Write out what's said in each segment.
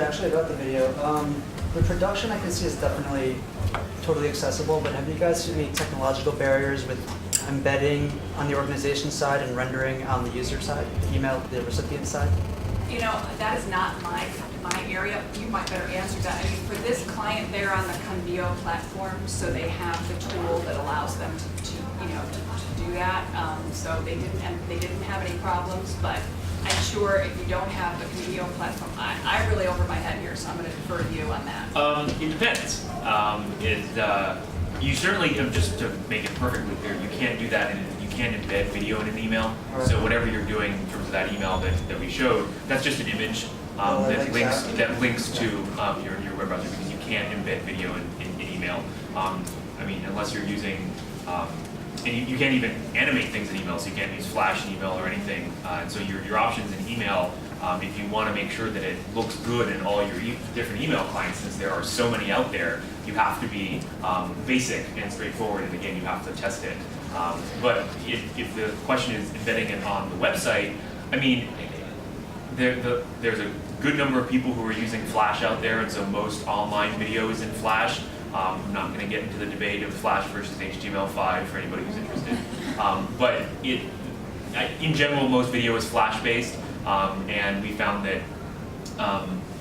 Yeah, actually about the video. The production I can see is definitely totally accessible, but have you guys seen any technological barriers with embedding on the organization side and rendering on the user side, the email, the recipient side? You know, that is not my area. You might better answer that. I mean, for this client, they're on the Convio platform, so they have the tool that allows them to do that. So they didn't have any problems, but I'm sure if you don't have the Convio platform, I'm really over my head here, so I'm going to defer to you on that. It depends. You certainly, just to make it perfectly clear, you can't do that, and you can't embed video in an email. Right. So whatever you're doing in terms of that email that we showed, that's just an image that links to your web browser, because you can't embed video in email. I mean, unless you're using, and you can't even animate things in email, so you can't use Flash in email or anything. And so your options in email, if you want to make sure that it looks good in all your different email clients, since there are so many out there, you have to be basic and straightforward, and again, you have to test it. But if the question is embedding it on the website, I mean, there's a good number of people who are using Flash out there, and so most online video is in Flash. I'm not going to get into the debate of Flash versus HTML5 for anybody who's interested. But in general, most video is Flash-based, and we found that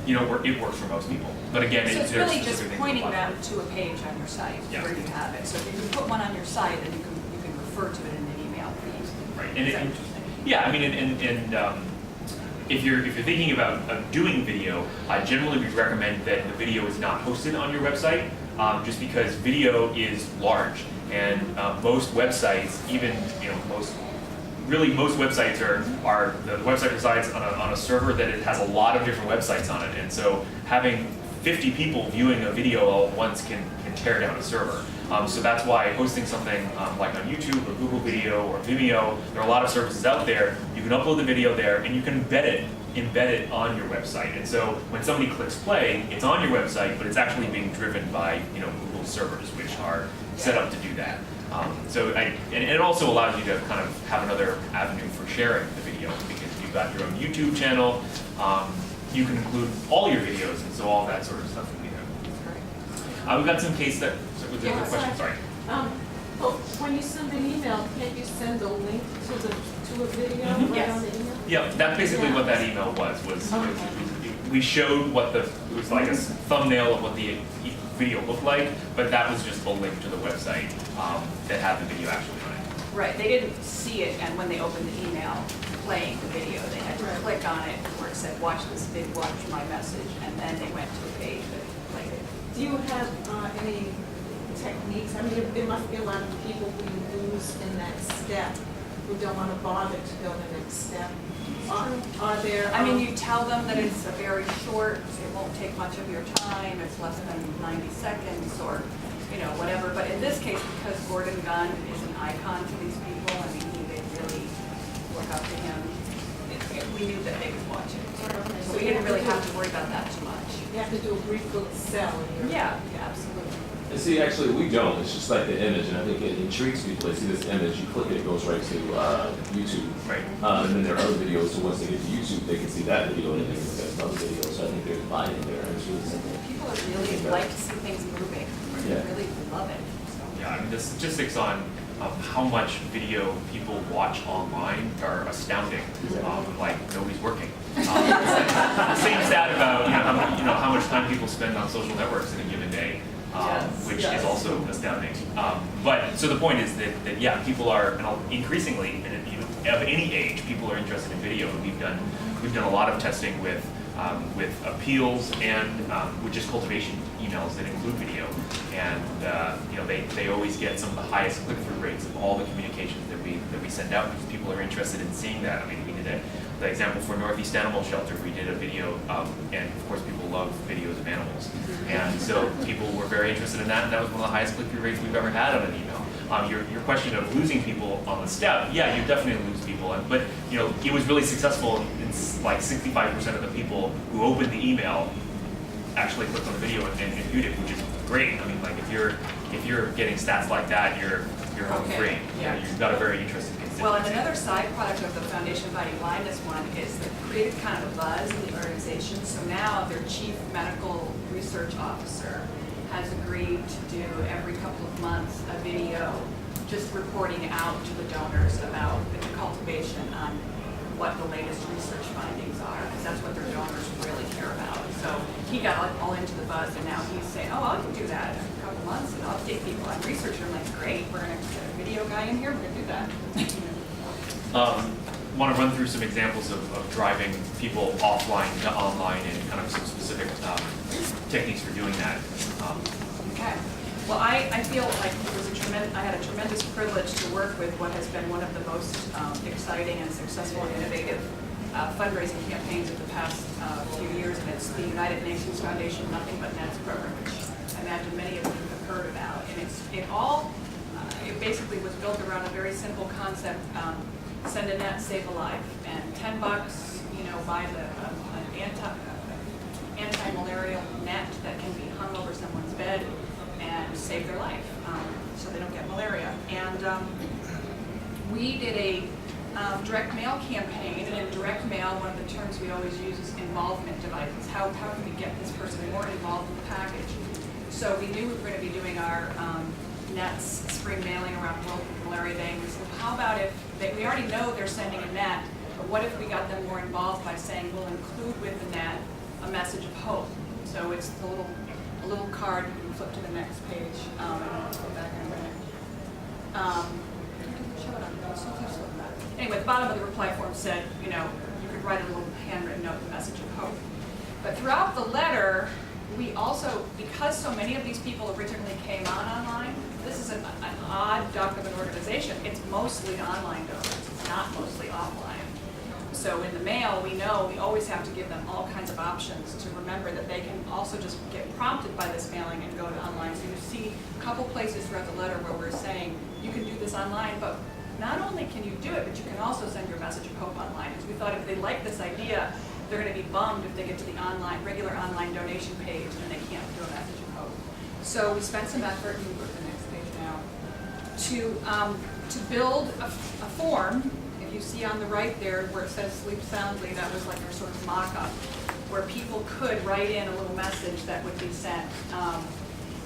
it works for most people. But again, so it's really just pointing them to a page on your site where you have it. So if you can put one on your site, then you can refer to it in an email feed. Right. And yeah, I mean, and if you're thinking about doing video, generally we recommend that the video is not hosted on your website, just because video is large, and most websites, even most websites are the website resides on a server that it has a lot of different websites on it, and so having 50 people viewing a video all at once can tear down a server. So that's why hosting something like on YouTube or Google Video or Vimeo, there are a lot of services out there. You can upload the video there, and you can embed it on your website. And so when somebody clicks play, it's on your website, but it's actually being driven by Google servers, which are set up to do that. And it also allows you to kind of have another avenue for sharing the video, because you've got your own YouTube channel. You can include all your videos, and so all that sort of stuff can be there. We've got some case that. Was there a question? Sorry. Well, when you send an email, can't you send a link to a video right on the email? Yeah, that's basically what that email was we showed it was like a thumbnail of what the video looked like, but that was just a link to the website that had the video actually on it. Right, they didn't see it, and when they opened the email playing the video, they had to click on it where it said, watch my message, and then they went to a page that played it. Do you have any techniques? I mean, there must be a lot of people who you lose in that step, who don't want to bother to go the next step. Are there? I mean, you tell them that it's a very short, it won't take much of your time, it's less than 90 seconds, or whatever. But in this case, because Gordon Gunn is an icon to these people, I mean, they really look up to him. We knew that they would watch it, so we didn't really have to worry about that too much. You have to do a brief little sell. Yeah, absolutely. And see, actually, we don't. It's just like the image, and I think it intrigues people. They see this image, you click it, it goes right to YouTube. Right. And then there are other videos, so once they get to YouTube, they can see that video, and then they can look at another video. So I think there's buy-in there, and it's really simple. People really like to see things moving. Yeah. They really love it. So. Yeah, I mean, the statistics on how much video people watch online are astounding. Like nobody's working. The same stat about how much time people spend on social networks in a given day. Which is also astounding. But so the point is that yeah, people are increasingly, and of any age, people are interested in video. And we've done a lot of testing with appeals and with just cultivation emails that include video, and they always get some of the highest click-through rates of all the communications that we send out, because people are interested in seeing that. I mean, we did the example for Northeast Animal Shelter. We did a video, and of course people love videos of animals, and so people were very interested in that, and that was one of the highest click-through rates we've ever had on an email. Your question of losing people on the step, yeah, you definitely lose people, but it was really successful. In like 65% of the people who opened the email actually clicked on the video and viewed it, which is great. I mean, like if you're getting stats like that, you're you're home Okay, free. yeah. You've got a very interesting constituency. Well, and another side product of the Foundation Fighting Blindness one is that created kind of a buzz in the organization. So now their chief medical research officer has agreed to do every couple of months a video just reporting out to the donors about the cultivation on what the latest research findings are, because that's what their donors really care about. So he got all into the buzz, and now he's saying, oh, I can do that in a couple months, and I'll take people on research. And I'm like, great, we're going to get a video guy in here, we're going to do that. Want to run through some examples of driving people offline to online and kind of some specific techniques for doing that. Okay. Well, I feel like it was I had a tremendous privilege to work with what has been one of the most exciting and successful and innovative fundraising campaigns of the past few years, and it's the United Nations Foundation Nothing But Nets program, which I imagine many of you have heard about. And it basically was built around a very simple concept: send a net, save a life, and $10, buy an anti-malarial net that can be hung over someone's bed and save their life, so they don't get malaria. And we did a direct mail campaign, and in direct mail, one of the terms we always use is involvement devices. How can we get this person more involved in the package? So we knew we were going to be doing our nets spring mailing around World Malaria Day, and we said, well, how about if we already know they're sending a net, but what if we got them more involved by saying we'll include with the net a message of hope? So it's a little card. You can flip to the next page. And I'll go back in a minute. Show it on. Anyway, the bottom of the reply form said, you could write a little handwritten note, the message of hope. But throughout the letter, we also, because so many of these people originally came online, this is an odd duck of an organization. It's mostly online donors. It's not mostly offline. So in the mail, we know we always have to give them all kinds of options to remember that they can also just get prompted by this mailing and go to online. So you see a couple places throughout the letter where we're saying you can do this online, but not only can you do it, but you can also send your message of hope online. Because we thought if they like this idea, they're going to be bummed if they get to the regular online donation page and they can't do a message of hope. So we spent some effort, and we go to the next page now, to build a form. You see on the right there where it says sleep soundly, that was like our sort of mock-up, where people could write in a little message that would be sent.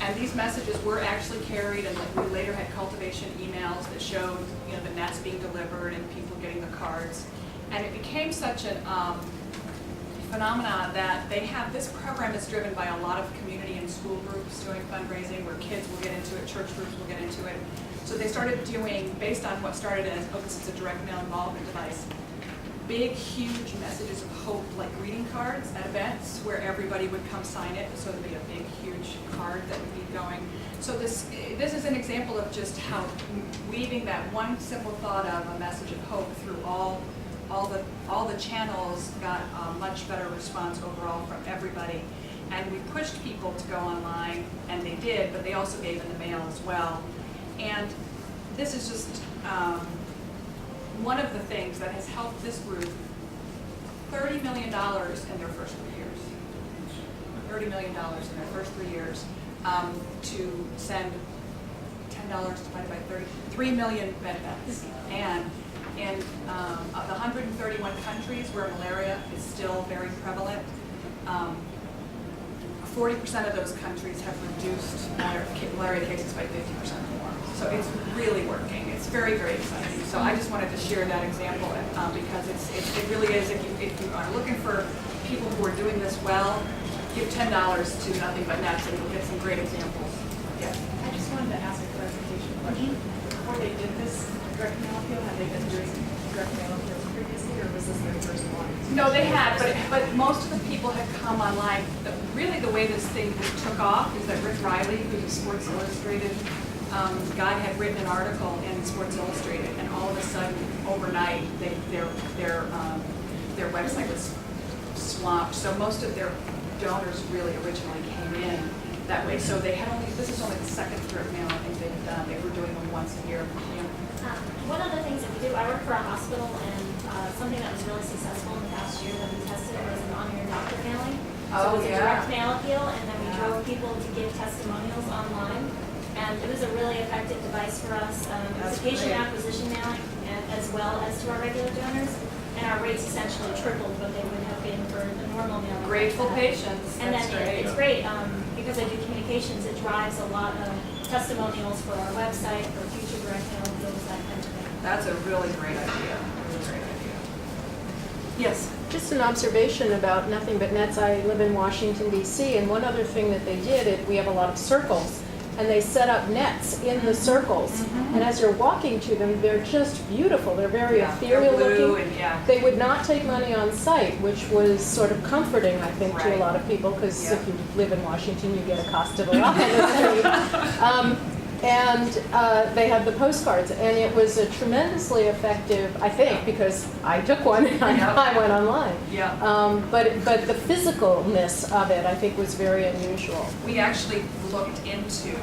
And these messages were actually carried, and we later had cultivation emails that showed the nets being delivered and people getting the cards. And it became such a phenomenon that this program is driven by a lot of community and school groups doing fundraising, where kids will get into it, church groups will get into it. So they started doing, based on what started as, this is a direct mail involvement device, big, huge messages of hope, like greeting cards at events where everybody would come sign it. So there'd be a big, huge card that would be going. So this is an example of just how weaving that one simple thought of a message of hope through all the channels got a much better response overall from everybody. And we pushed people to go online, and they did, but they also gave in the mail as well. And this is just one of the things that has helped this group $30 million in their first 3 years. $30 million in their first 3 years to send $10 divided by 30, 3 million bed nets. And in the 131 countries where malaria is still very prevalent, 40% of those countries have reduced malaria cases by 50% or more. So it's really working. It's very, very exciting. So I just wanted to share that example because it really is, if you are looking for people who are doing this well, give $10 to Nothing But Nets and you'll get some great examples. Yeah. I just wanted to ask a clarification question. Before they did this direct mail appeal, had they been doing direct mail appeals previously, or was this their first one? No, they had, but most of the people had come online. Really, the way this thing took off is that Rick Riley, who's a Sports Illustrated guy, had written an article in Sports Illustrated, and all of a sudden, overnight, their website was swamped. So most of their donors really originally came in that way. So they had this is only the second direct mail I think they've done. They were doing them once a year. One of the things that we do, I work for a hospital, and something that was really successful in the past year that we tested was an honor your doctor mailing. So it was a direct mail appeal, and then we drove people to give testimonials online. And it was a really effective device for us. It was That's a patient great. acquisition mailing as well as to our regular donors. And our rates essentially tripled what they would have been for the normal mailing. Grateful patients, And that's then great. it's great, because I do communications, it drives a lot of testimonials for our website, for future direct mail bills, that kind of thing. That's a really great idea, really great idea. Yes? Just an observation about Nothing But Nets. I live in Washington DC, and one other thing that they did, we have a lot of circles, and they set up nets in the circles. And as you're walking to them, they're just beautiful. They're very Yeah, ethereal they're blue looking. and yeah. They would not take money on site, which was sort of comforting, I think, to a Right. lot of people, because Yeah. if you live in Washington, you get accosted a lot on the street. And they had the postcards, and it was a tremendously effective, I think, because I took one and Yeah. I went online. Yeah. But the physicalness of it, I think, was very unusual. We actually looked into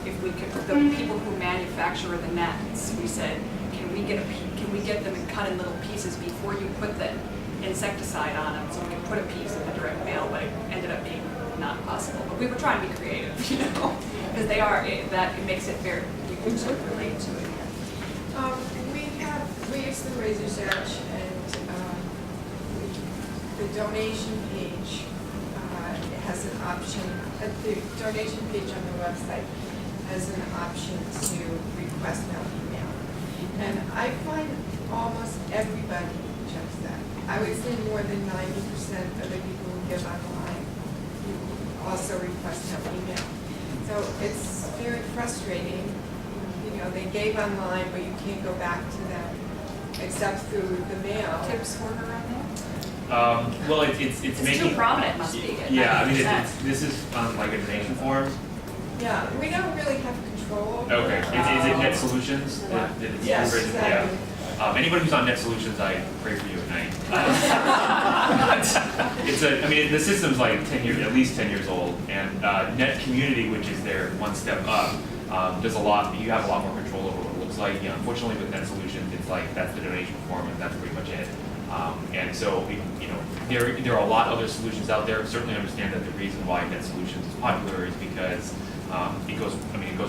if we could, the people who manufacture the nets, we said, can we get them and cut in little pieces before you put the insecticide on them? So we could put a piece in the direct mail, but it ended up being not possible. But we were trying to be creative, you know, because they are, it makes it very, you can sort of relate to it. We use the Razor's Edge, and the donation page has an option, the donation page on the website has an option to request mail email. And I find almost everybody checks that. I would say more than 90% of the people who give online also request mail email. So it's very frustrating. You know, they gave online, but you can't go back to them except through the mail. Tips for her on that? Well, it's It's making. too prominent, must be. At Yeah, I mean, 90%. this is on like a donation form. Yeah, we don't really have control over Okay, is it Net Solutions? Yes, Yeah. exactly. Anybody who's on Net Solutions, I pray for you at night. I mean, the system's like 10 years, at least 10 years old, and Net Community, which is their one step up, does a lot. You have a lot more control over what it looks like. Unfortunately, with Net Solutions, it's like that's the donation form, and that's pretty much it. And so, you know, there are a lot of other solutions out there. Certainly understand that the reason why Net Solutions is popular is because it goes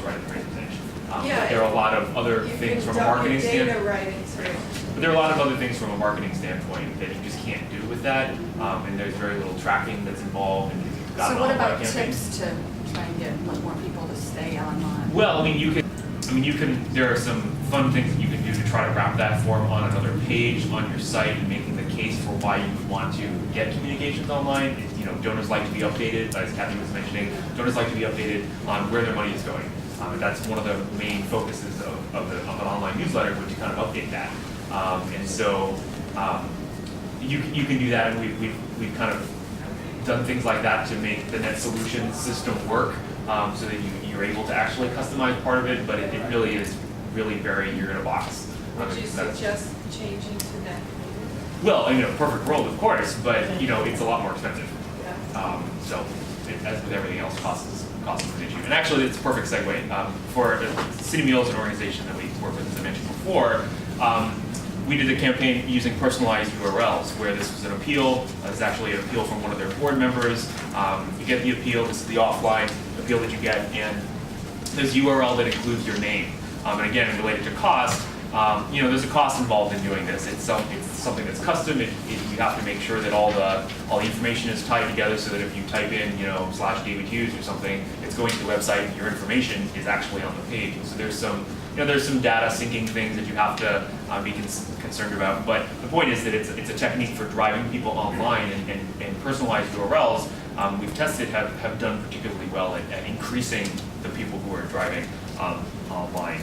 right at the razor's edge. But there are a lot of other things from a marketing standpoint. Right into it. But there are a lot of other things from a marketing standpoint that you just can't do with that, and there's very little tracking that's involved. And you've got So an what online about campaign. tips to try and get more people to stay online? Well, you can. There are some fun things that you can do to try to wrap that form on another page on your site, and making the case for why you would want to get communications online. You know, donors like to be updated, as Kathy was mentioning. Donors like to be updated on where their money is going. And that's one of the main focuses of an online newsletter, which to kind of update that. And so you can do that, and we've kind of done things like that to make the Net Solutions system work, so that you're able to actually customize part of it, but it really is really very, you're in a box. Would you That's- suggest changing to that? Well, in a perfect world, of course, but you know, it's a lot more expensive. Yeah. So, as with everything else, cost is an issue. And actually, it's a perfect segue. For City Meal is an organization that we work with, as I mentioned before. We did a campaign using personalized URLs, where this was an appeal. It's actually an appeal from one of their board members. You get the appeal. This is the offline appeal that you get, and there's a URL that includes your name. And again, related to cost, you know, there's a cost involved in doing this. It's something that's custom. You have to make sure that all the information is tied together, so that if you type in, you know, /David Hughes or something, it's going to the website, and your information is actually on the page. And so there's some data syncing things that you have to be concerned about. But the point is that it's a technique for driving people online, and personalized URLs we've tested have done particularly well at increasing the people who are driving online.